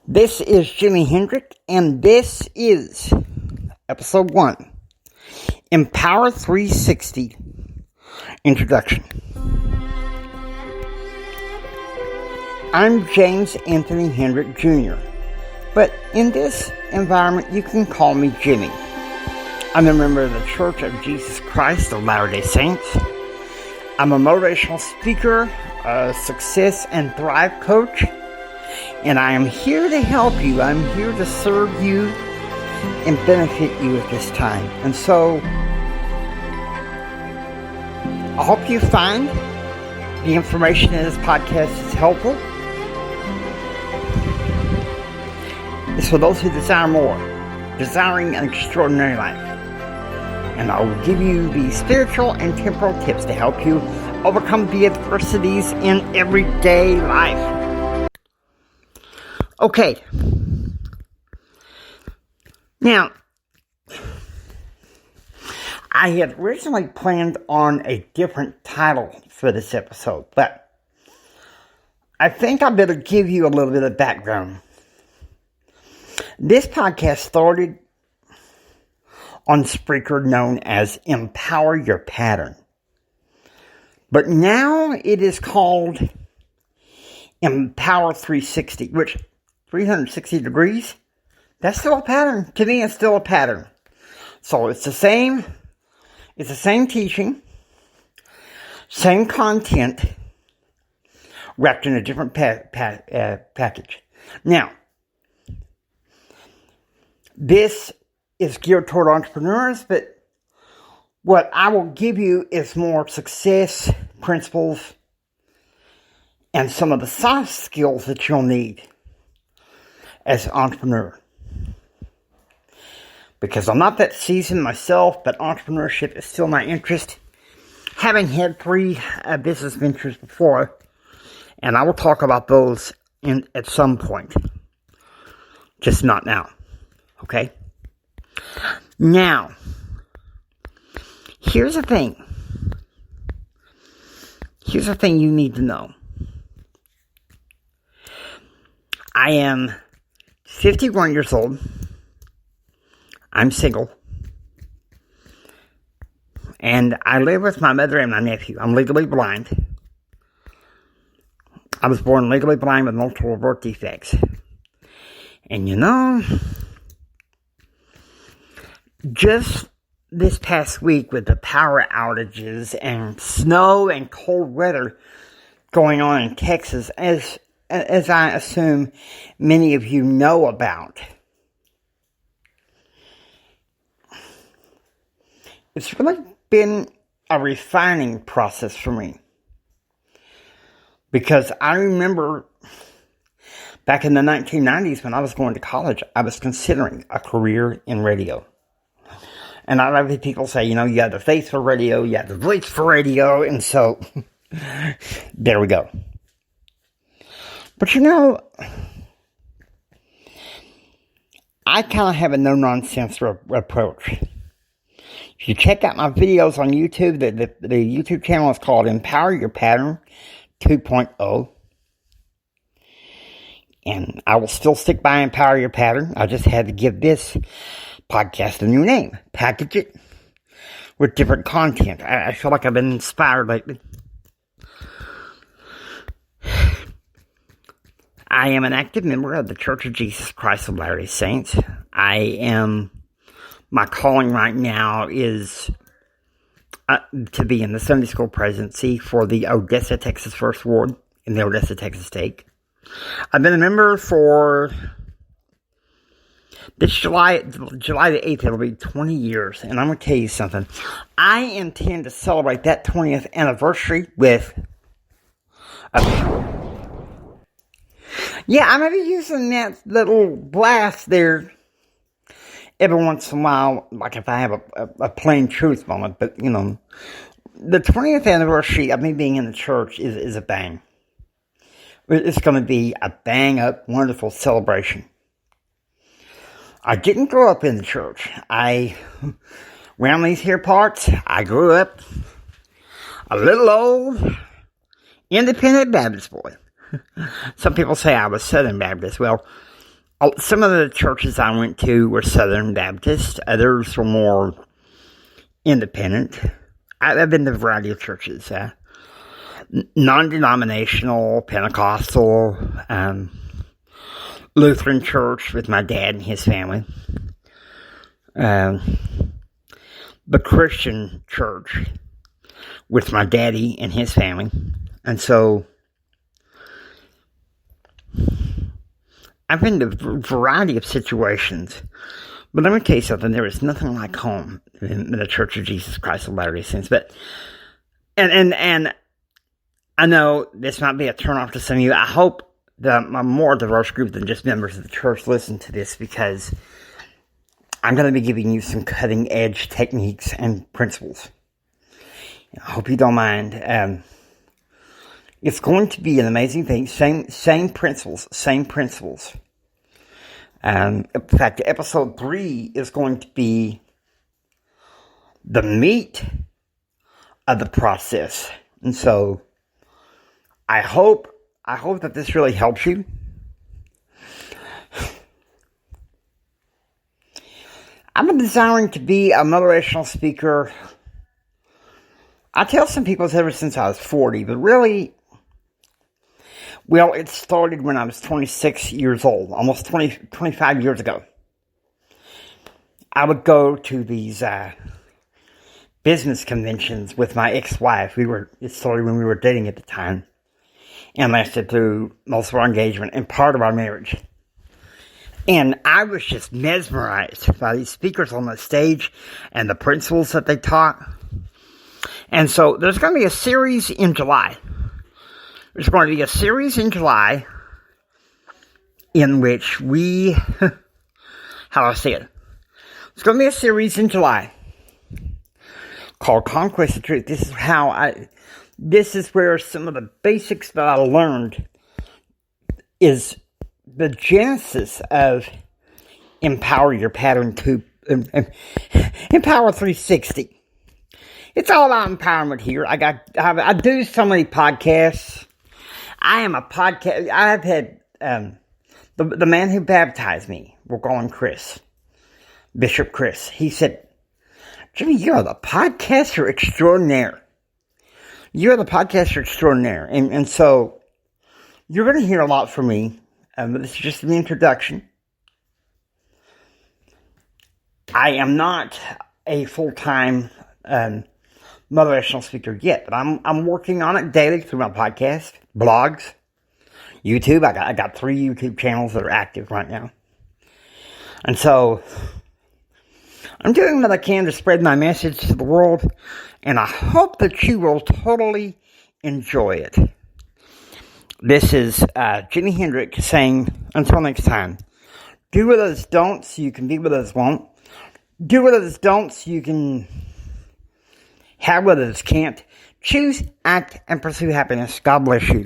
This is Jimi Hendrick, and this is episode 1, Empower 360 Introduction. I'm James Anthony Hendrick Jr., but in this environment you can call me Jimmy. I'm a member of the Church of Jesus Christ of Latter-day Saints. I'm a motivational speaker, a success and thrive coach, and I am here to help you. I'm here to serve you and benefit you at this time. And so, I hope you find the information in this podcast is helpful. It's for those who desire more, desiring an extraordinary life. And I will give you the spiritual and temporal tips to help you overcome the adversities in everyday life. Okay. Now, I had originally planned on a different title for this episode, but I think I better give you a little bit of background. This podcast started on Spreaker known as Empower Your Pattern. But now it is called Empower 360, which 360 degrees, that's still a pattern. To me, it's still a pattern. So it's the same teaching, same content, wrapped in a different package. Now, this is geared toward entrepreneurs, but what I will give you is more success principles and some of the soft skills that you'll need as an entrepreneur. Because I'm not that seasoned myself, but entrepreneurship is still my interest. Having had 3 business ventures before, and I will talk about those at some point. Just not now. Okay? Now, here's the thing. Here's the thing you need to know. I am 51 years old. I'm single. And I live with my mother and my nephew. I'm legally blind. I was born legally blind with multiple birth defects. And you know, just this past week with the power outages and snow and cold weather going on in Texas, as I assume many of you know about, it's really been a refining process for me. Because I remember back in the 1990s when I was going to college, I was considering a career in radio. And a lot of people say, you know, you have the face for radio, you have the voice for radio, and so there we go. But you know, I kind of have a no-nonsense approach. If you check out my videos on YouTube, the YouTube channel is called Empower Your Pattern 2.0. And I will still stick by Empower Your Pattern. I just had to give this podcast a new name. Package it with different content. I feel like I've been inspired lately. I am an active member of the Church of Jesus Christ of Latter-day Saints. My calling right now is to be in the Sunday school presidency for the Odessa, Texas First Ward in the Odessa, Texas Stake. I've been a member for this July the 8th, it'll be 20 years. And I'm going to tell you something. I intend to celebrate that 20th anniversary with yeah, I'm going to be using that little blast there every once in a while, like if I have a plain truth moment. But, you know, the 20th anniversary of me being in the church is a bang. It's going to be a bang-up, wonderful celebration. I didn't grow up in the church. Around these here parts, I grew up a little old, independent Baptist boy. Some people say I was Southern Baptist. Well, some of the churches I went to were Southern Baptist. Others were more independent. I've been to a variety of churches. Non-denominational, Pentecostal, Lutheran church with my dad and his family. The Christian church with my daddy and his family. And so I've been to a variety of situations. But let me tell you something, there is nothing like home in the Church of Jesus Christ of Latter-day Saints. But and I know this might be a turnoff to some of you. I hope that a more diverse group than just members of the church listen to this, because I'm going to be giving you some cutting edge techniques and principles. I hope you don't mind. It's going to be an amazing thing. Same principles. In fact, episode 3 is going to be the meat of the process. And so I hope that this really helps you. I've been desiring to be a motivational speaker. I tell some people it's ever since I was 40, but really, well, it started when I was 26 years old, almost 25 years ago. I would go to these business conventions with my ex-wife. It started when we were dating at the time, and lasted through most of our engagement and part of our marriage. And I was just mesmerized by these speakers on the stage and the principles that they taught. And so there's going to be a series in July. There's going to be a series in July in which we, how do I say it? It's going to be a series in July called Conquest of Truth. This is where some of the basics that I learned is the genesis of Empower Your Pattern 2, Empower 360. It's all about empowerment here. I do so many podcasts. I am a podcast. I've had the man who baptized me, we'll call him Chris, Bishop Chris. He said, "Jimmy, you're the podcaster extraordinaire. You're the podcaster extraordinaire." And so you're going to hear a lot from me. But this is just an introduction. I am not a full-time motivational speaker yet, but I'm working on it daily through my podcast, blogs, YouTube. I got 3 YouTube channels that are active right now. And so I'm doing what I can to spread my message to the world, and I hope that you will totally enjoy it. This is Jimi Hendrix saying, until next time, do what others don't so you can be what others won't. Do what others don't so you can have what others can't. Choose, act, and pursue happiness. God bless you.